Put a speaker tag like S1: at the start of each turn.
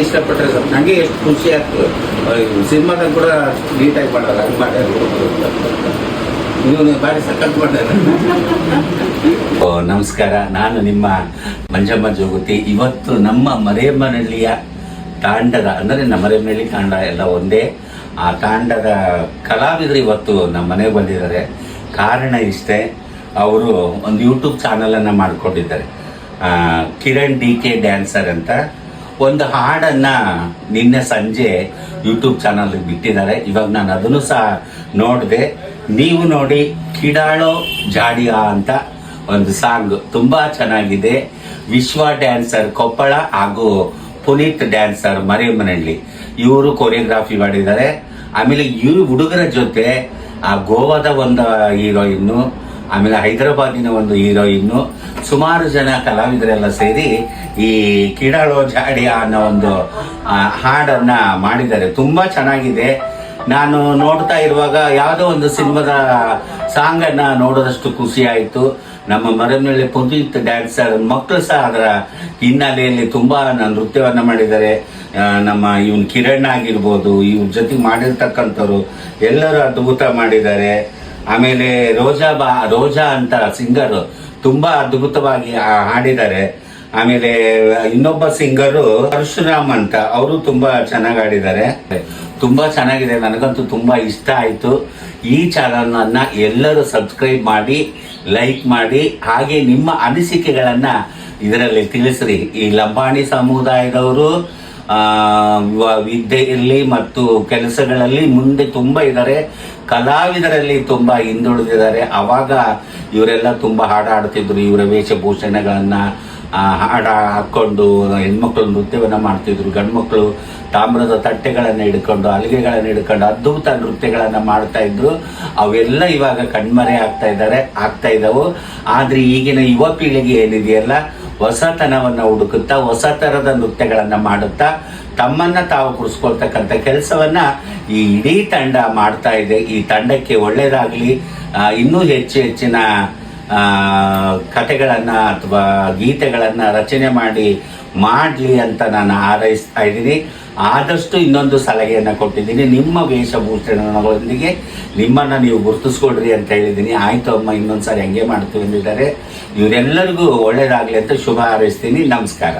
S1: ಇಷ್ಟಪಟ್ಟರೆ sir ನನಗೆ ಎಷ್ಟು ಖುಷಿ ಆಗ್ತದೆ. ಸಿನಿಮಾದಾಗ ಕೂಡ ನೀಟಾಗಿ ಮಾಡೋದು ಹಂಗೆ ಮಾಡ್ಯಾರ. ನೀವು ಭಾರಿ ಸಖತ್ ಮಾಡ್ಯಾರ. ನಮಸ್ಕಾರ, ನಾನು ನಿಮ್ಮ ಮಂಜಮ್ಮ ಜೋಗತಿ. ಇವತ್ತು ನಮ್ಮ ಮರೇಮನಹಳ್ಳಿಯ ತಾಂಡದ ಅಂದರೆ ನಮ್ಮ ಮರೇಮನಹಳ್ಳಿ ತಾಂಡ ಎಲ್ಲ ಒಂದೇ. ಆ ತಾಂಡದ ಕಲಾವಿದರು ಇವತ್ತು ನಮ್ಮ ಮನೆಗೆ ಬಂದಿದ್ದಾರೆ. ಕಾರಣ ಇಷ್ಟೇ, ಅವರು ಒಂದು ಯೂಟ್ಯೂಬ್ ಚಾನಲನ್ನು ಮಾಡಿಕೊಂಡಿದ್ದಾರೆ, ಕಿರಣ್ DK ಡ್ಯಾನ್ಸರ್ ಅಂತ. ಒಂದು ಹಾಡನ್ನು ನಿನ್ನೆ ಸಂಜೆ ಯೂಟ್ಯೂಬ್ ಚಾನಲ್ಗೆ ಬಿಟ್ಟಿದ್ದಾರೆ. ಇವಾಗ ನಾನು ಅದನ್ನು ಸಹ ನೋಡಿದೆ. ನೀವು ನೋಡಿ, ಕಿಡಾಳೋ ಜಾಡಿಯಾ ಅಂತ ಒಂದು ಸಾಂಗ್ ತುಂಬ ಚೆನ್ನಾಗಿದೆ. ವಿಶ್ವ ಡ್ಯಾನ್ಸರ್ ಕೊಪ್ಪಳ ಹಾಗೂ ಪುನೀತ್ ಡ್ಯಾನ್ಸರ್ ಮರೇಮನಹಳ್ಳಿ ಇವರು ಕೊರಿಯೋಗ್ರಾಫಿ ಮಾಡಿದ್ದಾರೆ. ಆಮೇಲೆ ಈ ಹುಡುಗರ ಜೊತೆ ಆ ಗೋವಾದ ಒಂದು ಹೀರೋಯಿನ್ನು, ಆಮೇಲೆ ಹೈದರಾಬಾದಿನ ಒಂದು ಹೀರೋಯಿನ್ನು, ಸುಮಾರು ಜನ ಕಲಾವಿದರೆಲ್ಲ ಸೇರಿ ಈ ಕಿಡಾಳೋ ಜಾಡಿಯಾ ಅನ್ನೋ ಒಂದು ಹಾಡನ್ನ ಮಾಡಿದ್ದಾರೆ. ತುಂಬಾ ಚೆನ್ನಾಗಿದೆ. ನಾನು ನೋಡ್ತಾ ಇರುವಾಗ ಯಾವುದೋ ಒಂದು ಸಿನಿಮಾದ ಸಾಂಗ್ ಅನ್ನ ನೋಡೋದಷ್ಟು ಖುಷಿ ಆಯಿತು. ನಮ್ಮ ಮರೇಮನಹಳ್ಳಿ ಪುನೀತ್ ಡ್ಯಾನ್ಸರ್ ಮಕ್ಕಳು ಸಹ ಅದರ ಹಿನ್ನೆಲೆಯಲ್ಲಿ ತುಂಬಾ ನೃತ್ಯವನ್ನ ಮಾಡಿದ್ದಾರೆ. ನಮ್ಮ ಇವನ್ ಕಿರಣ್ ಆಗಿರ್ಬೋದು, ಇವ್ರ ಜೊತೆ ಮಾಡಿರ್ತಕ್ಕಂಥವ್ರು ಎಲ್ಲರೂ ಅದ್ಭುತ ಮಾಡಿದ್ದಾರೆ. ಆಮೇಲೆ ರೋಜಾ ಅಂತ ಸಿಂಗರ್ ತುಂಬಾ ಅದ್ಭುತವಾಗಿ ಹಾಡಿದ್ದಾರೆ. ಆಮೇಲೆ ಇನ್ನೊಬ್ಬ ಸಿಂಗರು ಪರಶುರಾಮ್ ಅಂತ, ಅವರು ತುಂಬಾ ಚೆನ್ನಾಗಿ ಆಡಿದ್ದಾರೆ. ತುಂಬಾ ಚೆನ್ನಾಗಿದೆ, ನನಗಂತೂ ತುಂಬಾ ಇಷ್ಟ ಆಯ್ತು. ಈ ಚಾನಲ್ ಅನ್ನ ಎಲ್ಲರೂ ಸಬ್ಸ್ಕ್ರೈಬ್ ಮಾಡಿ, ಲೈಕ್ ಮಾಡಿ, ಹಾಗೆ ನಿಮ್ಮ ಅನಿಸಿಕೆಗಳನ್ನ ಇದರಲ್ಲಿ ತಿಳಿಸ್ರಿ. ಈ ಲಂಬಾಣಿ ಸಮುದಾಯದವರು ವಿದ್ಯೆಯಲ್ಲಿ ಮತ್ತು ಕೆಲಸಗಳಲ್ಲಿ ಮುಂದೆ ತುಂಬಾ ಇದ್ದಾರೆ, ಕಲಾವಿದರಲ್ಲಿ ತುಂಬಾ ಹಿಂದುಳಿದಿದ್ದಾರೆ. ಅವಾಗ ಇವರೆಲ್ಲ ತುಂಬಾ ಹಾಡಾಡ್ತಿದ್ರು. ಇವರ ವೇಷಭೂಷಣಗಳನ್ನ ಹಾಕೊಂಡು ಹೆಣ್ಮಕ್ಳು ನೃತ್ಯವನ್ನ ಮಾಡ್ತಿದ್ರು. ಗಂಡು ಮಕ್ಕಳು ತಾಮ್ರದ ತಟ್ಟೆಗಳನ್ನ ಹಿಡ್ಕೊಂಡು, ಹಲಿಗೆಗಳನ್ನ ಹಿಡ್ಕೊಂಡು ಅದ್ಭುತ ನೃತ್ಯಗಳನ್ನ ಮಾಡ್ತಾ ಇದ್ರು. ಅವೆಲ್ಲ ಇವಾಗ ಕಣ್ಮರೆ ಆಗ್ತಾ ಇದ್ದಾವು. ಆದ್ರೆ ಈಗಿನ ಯುವ ಪೀಳಿಗೆ ಏನಿದೆಯಲ್ಲ, ಹೊಸತನವನ್ನ ಹುಡುಕುತ್ತಾ ಹೊಸ ತರದ ನೃತ್ಯಗಳನ್ನ ಮಾಡುತ್ತಾ ತಮ್ಮನ್ನ ತಾವು ಕುರಿಸ್ಕೊಳ್ತಕ್ಕಂಥ ಕೆಲಸವನ್ನ ಈ ಇಡೀ ತಂಡ ಮಾಡ್ತಾ ಇದೆ. ಈ ತಂಡಕ್ಕೆ ಒಳ್ಳೇದಾಗ್ಲಿ, ಇನ್ನೂ ಹೆಚ್ಚಿನ ಕಥೆಗಳನ್ನ ಅಥವಾ ಗೀತೆಗಳನ್ನ ರಚನೆ ಮಾಡಲಿ ಅಂತ ನಾನು ಹಾರೈಸ್ತಾ ಇದ್ದೀನಿ. ಆದಷ್ಟು ಇನ್ನೊಂದು ಸಲಹೆಯನ್ನ ಕೊಟ್ಟಿದ್ದೀನಿ, ನಿಮ್ಮ ವೇಷಭೂಷಣಗಳೊಂದಿಗೆ ನಿಮ್ಮನ್ನ ನೀವು ಗುರುತಿಸ್ಕೊಡ್ರಿ ಅಂತ ಹೇಳಿದ್ದೀನಿ. ಆಯ್ತು ಅಮ್ಮ, ಇನ್ನೊಂದ್ಸಾರಿ ಹಂಗೆ ಮಾಡ್ತೀವಿ ಅಂದಿದ್ದಾರೆ. ಇವರೆಲ್ಲರಿಗೂ ಒಳ್ಳೇದಾಗ್ಲಿ ಅಂತ ಶುಭ ಹಾರೈಸ್ತೀನಿ. ನಮಸ್ಕಾರ.